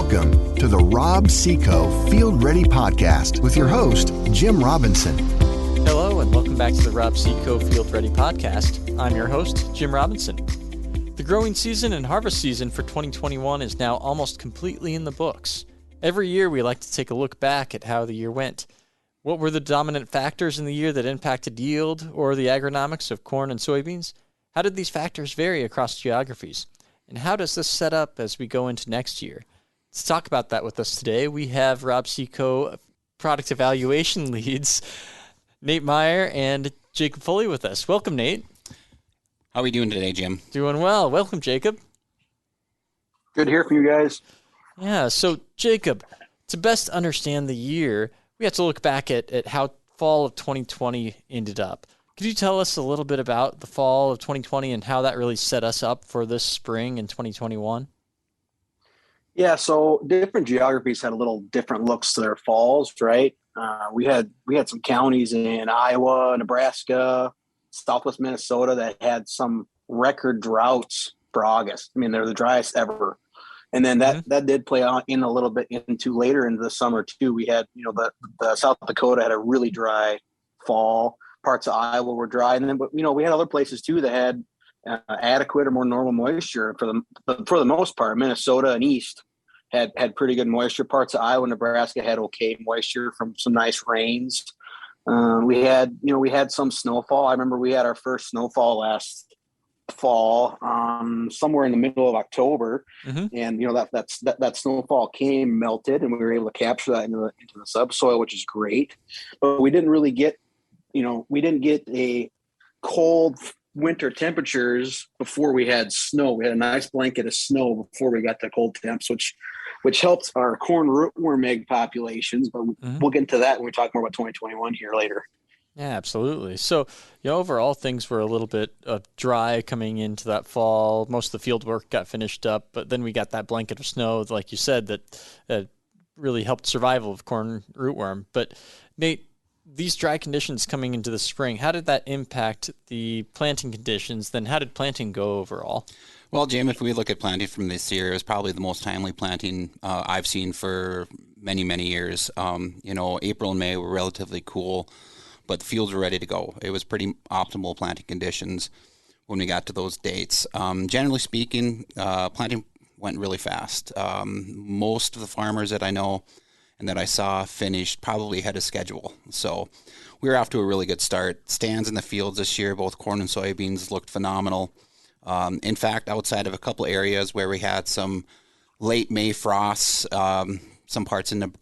Welcome to the Rob Seco Field Ready Podcast with your host, Jim Robinson. Hello, and welcome back to the Rob Seco Field Ready Podcast. I'm your host, Jim Robinson. The growing season and harvest season for 2021 is now almost completely in the books. Every year we like to take a look back at how the year went. What were the dominant factors in the year that impacted yield or the agronomics of corn and soybeans? How did these factors vary across geographies? And how does this set up as we go into next year? To talk about that with us today, we have Rob Seco product evaluation leads, Nate Meyer and Jacob Foley with us. Welcome, Nate. How are we doing today, Jim? Doing well. Welcome, Jacob. Good to hear from you guys. Yeah, so Jacob, to best understand the year, we have to look back at how fall of 2020 ended up. Could you tell us a little bit about the fall of 2020 and how that really set us up for this spring in 2021? Yeah, so different geographies had a little different looks to their falls, right? We had some counties in Iowa, Nebraska, Southwest Minnesota that had some record droughts for August. I mean, they're the driest ever. And then that did play out in a little bit into later into the summer too. We had, the South Dakota had a really dry fall. Parts of Iowa were dry, and then we had other places too that had adequate or more normal moisture for the most part. Minnesota and East had pretty good moisture. Parts of Iowa, Nebraska had okay moisture from some nice rains. We had some snowfall. I remember we had our first snowfall last fall, somewhere in the middle of October, and that snowfall came, melted, and we were able to capture that into the subsoil, which is great. But we didn't really get a cold winter temperatures before we had snow. We had a nice blanket of snow before we got the cold temps, which helped our corn rootworm egg populations. But we'll get into that when we talk more about 2021 here later. Yeah, absolutely. So, overall things were a little bit dry coming into that fall. Most of the field work got finished up, but then we got that blanket of snow, like you said, that really helped survival of corn rootworm. But Nate, these dry conditions coming into the spring, how did that impact the planting conditions? Then how did planting go overall? Well, Jim, if we look at planting from this year, it was probably the most timely planting I've seen for many, many years. April and May were relatively cool, but the fields were ready to go. It was pretty optimal planting conditions when we got to those dates. Generally speaking, planting went really fast. Most of the farmers that I know and that I saw finished probably ahead of schedule. So we were off to a really good start. Stands in the fields this year, both corn and soybeans, looked phenomenal. In fact, outside of a couple areas where we had some late May frosts, some parts in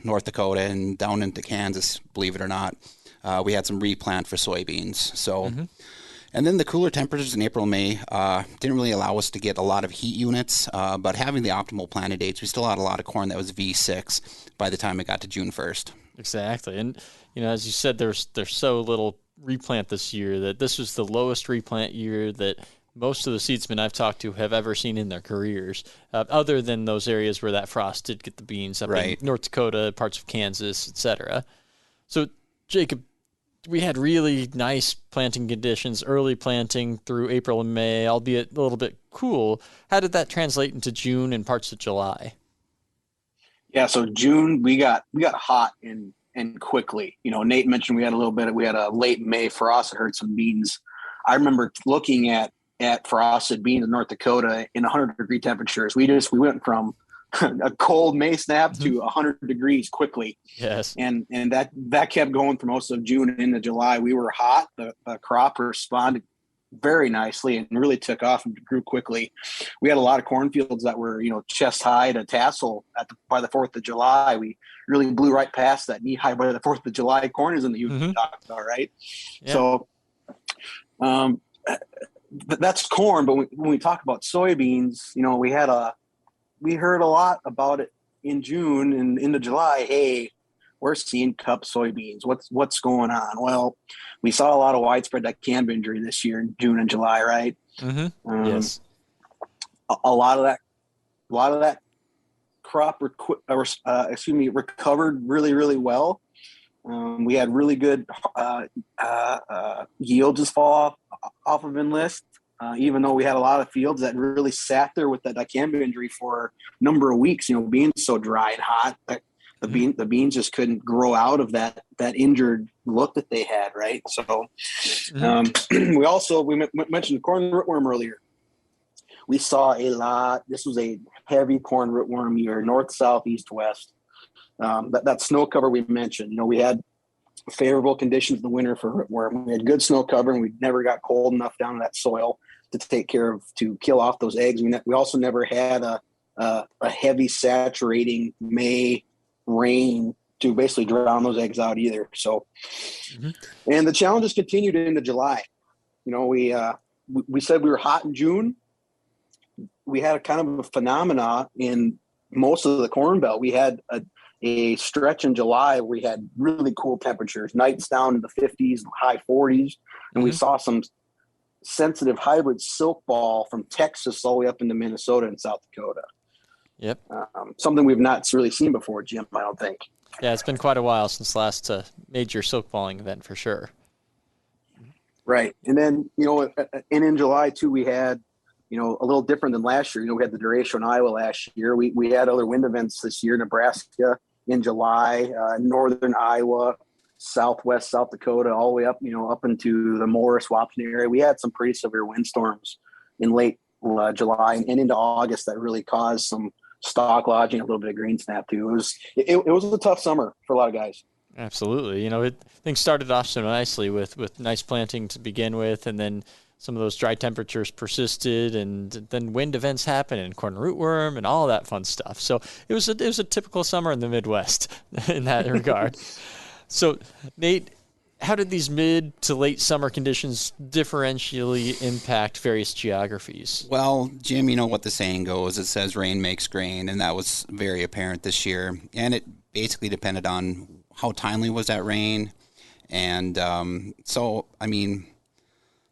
North Dakota and down into Kansas, believe it or not, we had some replant for soybeans. So. And then the cooler temperatures in April and May didn't really allow us to get a lot of heat units, but having the optimal planted dates, we still had a lot of corn that was V6 by the time it got to June 1st. Exactly. And, as you said, there's so little replant this year that this was the lowest replant year that most of the seedsmen I've talked to have ever seen in their careers, other than those areas where that frost did get the beans up in North Dakota, parts of Kansas, etc. So, Jacob, we had really nice planting conditions, early planting through April and May, albeit a little bit cool. How did that translate into June and parts of July? Yeah, so June we got hot and quickly. Nate mentioned we had a late May frost that hurt some beans. I remember looking at frosted beans in North Dakota in 100-degree temperatures. We went from a cold May snap to 100 degrees quickly. Yes. And that kept going for most of June and into July. We were hot. The crop responded very nicely and really took off and grew quickly. We had a lot of cornfields that were, chest high to tassel by the 4th of July. We really blew right past that knee high by the 4th of July corn is in the you talked about, right? Yeah. So that's corn. But when we talk about soybeans, we heard a lot about it in June and into July. Hey, we're seeing cup soybeans. What's going on? Well, we saw a lot of widespread dicamba injury this year in June and July, right? Yes. A lot of that crop recovered really, really well. We had really good yields this fall off of Enlist. even though we had a lot of fields that really sat there with that dicamba injury for a number of weeks, being so dry and hot that the beans just couldn't grow out of that injured look that they had. Right. So we mentioned corn rootworm earlier. We saw a lot. This was a heavy corn rootworm year, north, south, east, west. That snow cover we mentioned, we had favorable conditions in the winter for rootworm. We had good snow cover, and we never got cold enough down in that soil to kill off those eggs. We also never had a heavy saturating May rain to basically drown those eggs out either. So, and the challenges continued into July. We said we were hot in June. We had a kind of a phenomena in most of the Corn Belt. We had a stretch in July where we had really cool temperatures, nights down in the 50s, high 40s, and we saw some sensitive hybrid silk ball from Texas all the way up into Minnesota and South Dakota. Yep. Something we've not really seen before, Jim, I don't think. Yeah, it's been quite a while since last major silk balling event for sure. Right. And then, and in July too, we had, a little different than last year. We had the derecho in Iowa last year. We had other wind events this year, Nebraska in July, northern Iowa, southwest South Dakota, all the way up, up into the Morris, Wapton area. We had some pretty severe windstorms in late July and into August that really caused some stalk lodging, a little bit of green snap too. It was a tough summer for a lot of guys. Absolutely. Things started off so nicely with nice planting to begin with, and then some of those dry temperatures persisted, and then wind events happened, and corn rootworm and all that fun stuff. So it was a typical summer in the Midwest in that regard. So, Nate, how did these mid to late summer conditions differentially impact various geographies? Well, Jim, you know what the saying goes. It says rain makes grain, and that was very apparent this year. And it basically depended on how timely was that rain. And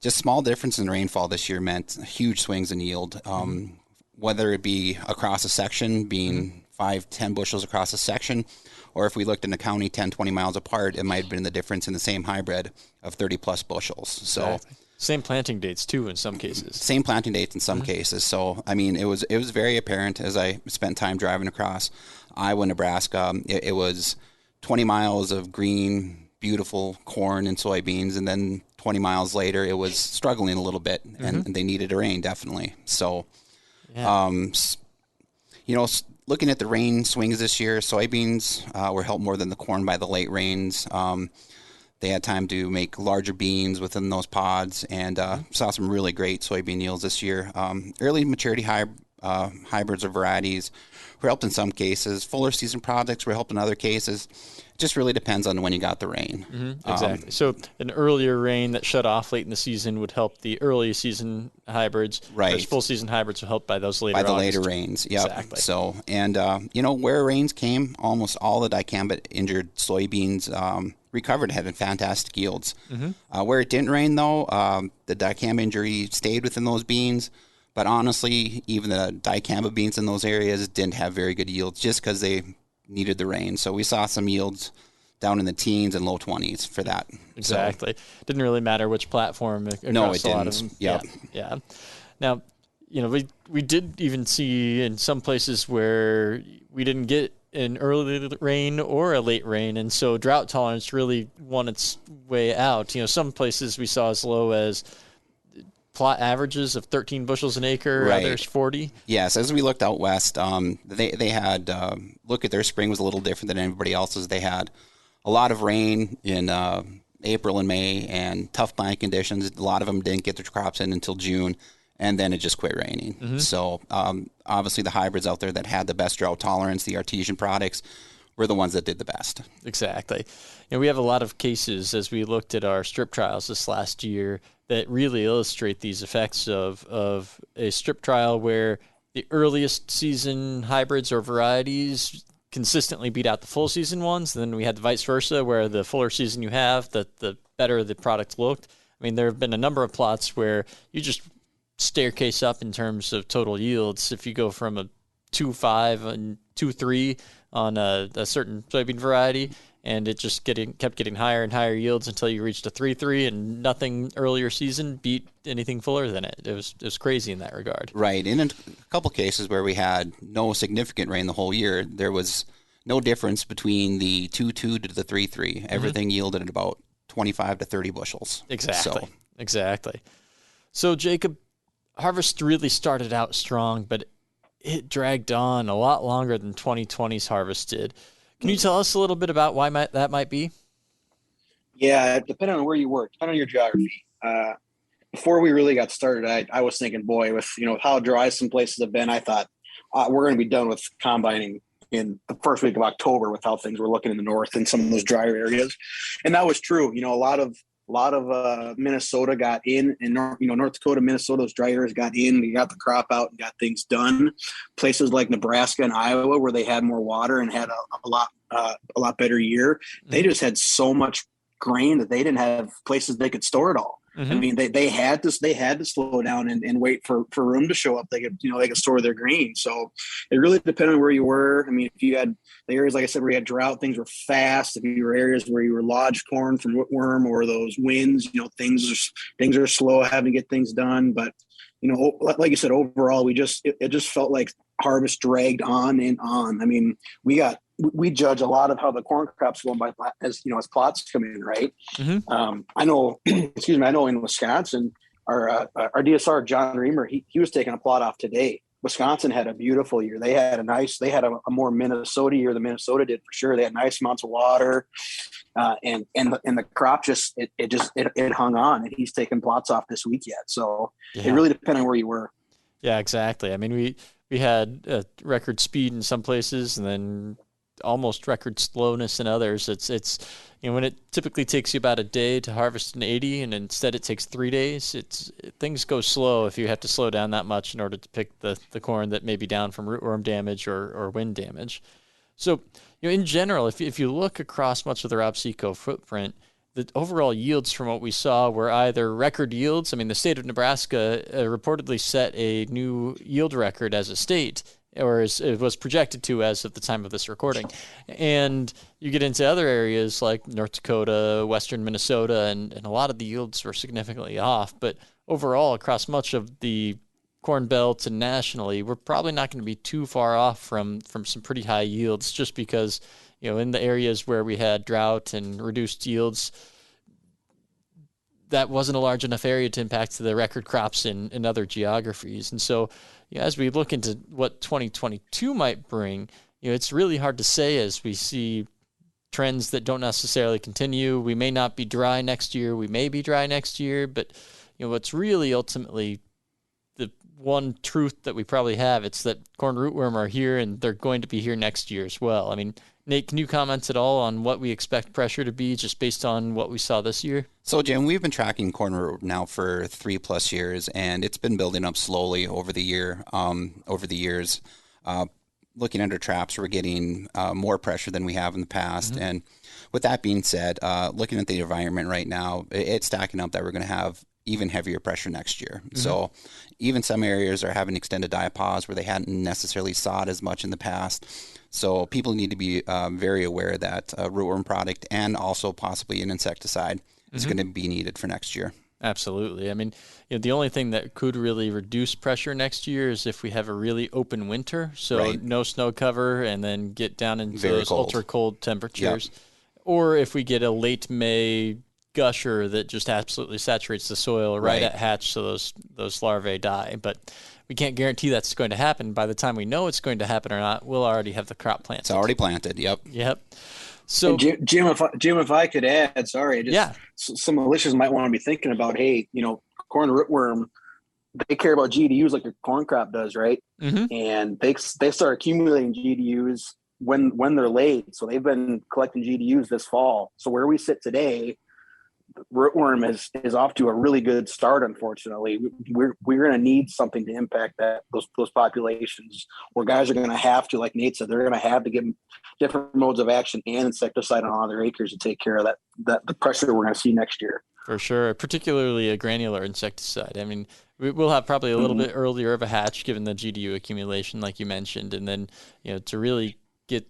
just small difference in rainfall this year meant huge swings in yield, whether it be across a section, being 5-10 bushels across a section, or if we looked in a county 10-20 miles apart, it might have been the difference in the same hybrid of 30-plus bushels. So exactly. Same planting dates, too, in some cases. Same planting dates in some cases. So, it was very apparent as I spent time driving across Iowa, Nebraska. It was 20 miles of green, beautiful corn and soybeans, and then 20 miles later, it was struggling a little bit, and they needed a rain, definitely. So, looking at the rain swings this year, soybeans were helped more than the corn by the late rains. They had time to make larger beans within those pods, and saw some really great soybean yields this year. Early maturity hybrids or varieties were helped in some cases. Fuller season products were helped in other cases. Just really depends on when you got the rain. Exactly. So an earlier rain that shut off late in the season would help the early season hybrids. Right. Whereas full season hybrids will help by those later. By the later rains. Yep. Exactly. So, and where rains came, almost all the dicamba injured soybeans recovered, had fantastic yields. Where it didn't rain though, the dicamba injury stayed within those beans. But honestly, even the dicamba beans in those areas didn't have very good yields just because they needed the rain. So we saw some yields down in the teens and low 20s for that. Exactly. So, didn't really matter which platform. No, it didn't. Yep. Yeah. Now, we did even see in some places where we didn't get an early rain or a late rain, and so drought tolerance really won its way out. Some places we saw as low as plot averages of 13 bushels an acre, right. Others 40. Yes, as we looked out west, they had look at their spring was a little different than everybody else's. They had a lot of rain in April and May and tough plant conditions. A lot of them didn't get their crops in until June, and then it just quit raining. So obviously the hybrids out there that had the best drought tolerance, the artesian products, were the ones that did the best. Exactly. We have a lot of cases as we looked at our strip trials this last year that really illustrate these effects of a strip trial where the earliest season hybrids or varieties consistently beat out the full season ones. Then we had the vice versa, where the fuller season you have, the better the product looked. There have been a number of plots where you just staircase up in terms of total yields. If you go from a 2.5 and 2.3 on a certain soybean variety, and it just kept getting higher and higher yields until you reached a 3.3, and nothing earlier season beat anything fuller than it. It was crazy in that regard. Right. In a couple cases where we had no significant rain the whole year, there was no difference between the 2.2 to the 3.3. Everything yielded at about 25 to 30 bushels. Exactly. So Jacob, harvest really started out strong, but it dragged on a lot longer than 2020's harvest did. Can you tell us a little bit about why that might be? Yeah, depending on where you work, depending on your geography. Before we really got started, I was thinking, boy, with how dry some places have been, I thought we're going to be done with combining in the first week of October with how things were looking in the north and some of those drier areas, and that was true. A lot of Minnesota got in, and North Dakota, Minnesota, those dry areas got in. We got the crop out and got things done. Places like Nebraska and Iowa, where they had more water and had a lot better year, they just had so much grain that they didn't have places they could store it all. I mean, they had to slow down and wait for room to show up. They could store their grain. So it really depended on where you were. I mean, if you had the areas, like I said, where you had drought, things were fast. If you were areas where you were lodged corn from whipworm or those winds, things are slow having to get things done. But like you said, overall, it just felt like harvest dragged on and on. I mean, we judge a lot of how the corn crop's going by as plots come in, right? I know, I know in Wisconsin, our DSR, John Reamer, he was taking a plot off today. Wisconsin had a beautiful year. They had a more Minnesota year than Minnesota did for sure. They had nice amounts of water, and the crop just hung on, and he's taking plots off this week yet. So it really depended on where you were. Yeah, exactly. I mean, we had record speed in some places, and then almost record slowness in others. It's when it typically takes you about a day to harvest an 80, and instead it takes 3 days. Things go slow if you have to slow down that much in order to pick the corn that may be down from rootworm damage or wind damage. So in general, if you look across much of the Rob Seco footprint, the overall yields from what we saw were either record yields. I mean, the state of Nebraska reportedly set a new yield record as a state, or as it was projected to as of the time of this recording. And you get into other areas like North Dakota, western Minnesota, and a lot of the yields were significantly off. But overall, across much of the Corn Belt and nationally, we're probably not going to be too far off from some pretty high yields, just because in the areas where we had drought and reduced yields, that wasn't a large enough area to impact the record crops in other geographies. And so as we look into what 2022 might bring, it's really hard to say as we see trends that don't necessarily continue. We may not be dry next year. We may be dry next year. But what's really ultimately the one truth that we probably have, it's that corn rootworm are here, and they're going to be here next year as well. I mean, Nate, can you comment at all on what we expect pressure to be just based on what we saw this year? So, Jim, we've been tracking corn root now for 3+ years, and it's been building up slowly over the years. Looking under traps, we're getting more pressure than we have in the past. And with that being said, looking at the environment right now, it's stacking up that we're going to have even heavier pressure next year. So even some areas are having extended diapause where they hadn't necessarily sawed as much in the past. So people need to be very aware that a rootworm product and also possibly an insecticide is going to be needed for next year. Absolutely. I mean, the only thing that could really reduce pressure next year is if we have a really open winter, so no snow cover, and then get down into those ultra cold temperatures. Or if we get a late May gusher that just absolutely saturates the soil right at hatch, so those larvae die. But we can't guarantee that's going to happen. By the time we know it's going to happen or not, we'll already have the crop planted. It's already planted. Yep. So, Jim, if I could add, some militias might want to be thinking about, hey, corn rootworm, they care about GDUs like the corn crop does, right? And they start accumulating GDUs when they're late. So they've been collecting GDUs this fall. So where we sit today, rootworm is off to a really good start. Unfortunately, we're going to need something to impact those populations, where guys are going to have to, like Nate said, they're going to have to get different modes of action and insecticide on all their acres to take care of that the pressure we're going to see next year. For sure, particularly a granular insecticide. I mean, we'll have probably a little bit earlier of a hatch given the GDU accumulation, like you mentioned, and then to really get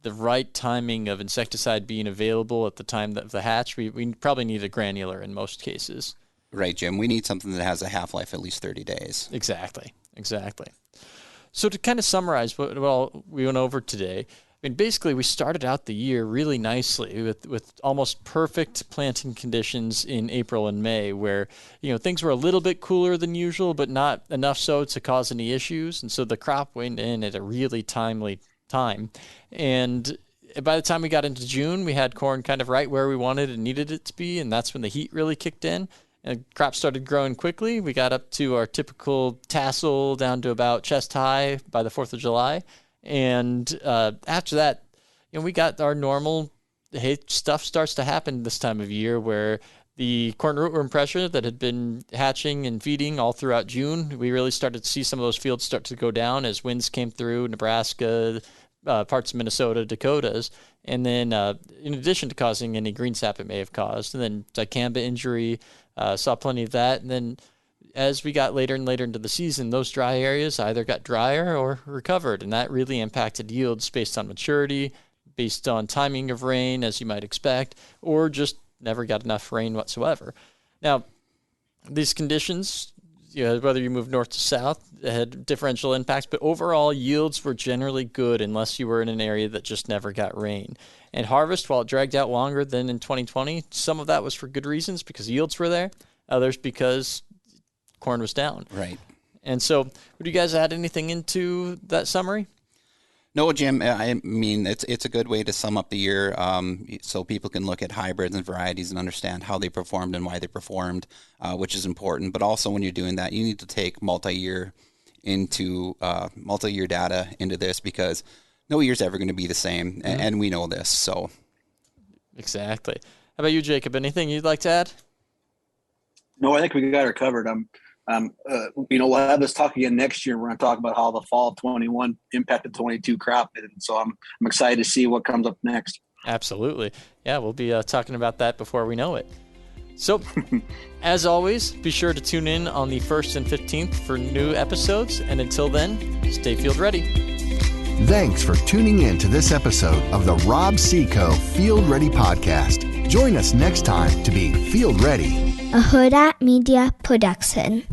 the right timing of insecticide being available at the time of the hatch, we probably need a granular in most cases. Right, Jim. We need something that has a half-life at least 30 days. Exactly. So to kind of summarize what we went over today, I mean, basically, we started out the year really nicely with almost perfect planting conditions in April and May, where things were a little bit cooler than usual, but not enough so to cause any issues. And so the crop went in at a really timely time. And by the time we got into June, we had corn kind of right where we wanted and needed it to be, and that's when the heat really kicked in. And crop started growing quickly. We got up to our typical tassel down to about chest high by the 4th of July. And after that, we got our normal, stuff starts to happen this time of year where the corn rootworm pressure that had been hatching and feeding all throughout June, we really started to see some of those fields start to go down as winds came through Nebraska, parts of Minnesota, Dakotas. And then in addition to causing any green sap it may have caused, and then dicamba injury, saw plenty of that. And then as we got later and later into the season, those dry areas either got drier or recovered, and that really impacted yields based on maturity, based on timing of rain, as you might expect, or just never got enough rain whatsoever. Now, these conditions, whether you move north to south, had differential impacts, but overall yields were generally good unless you were in an area that just never got rain. And harvest, while it dragged out longer than in 2020, some of that was for good reasons because yields were there, others because corn was down. Right. And so would you guys add anything into that summary? No, Jim, I mean, it's a good way to sum up the year so people can look at hybrids and varieties and understand how they performed and why they performed, which is important. But also when you're doing that, you need to take multi-year data into this because no year's ever going to be the same, and we know this. So, exactly. How about you, Jacob? Anything you'd like to add? No, I think we got her covered. We'll have this talk again next year. We're going to talk about how the fall of 21 impacted 22 crop. And so I'm excited to see what comes up next. Absolutely. Yeah, we'll be talking about that before we know it. So, as always, be sure to tune in on the 1st and 15th for new episodes. And until then, stay field ready. Thanks for tuning in to this episode of the Rob Seco Field Ready Podcast. Join us next time to be Field Ready. A Hurrdat Media Production.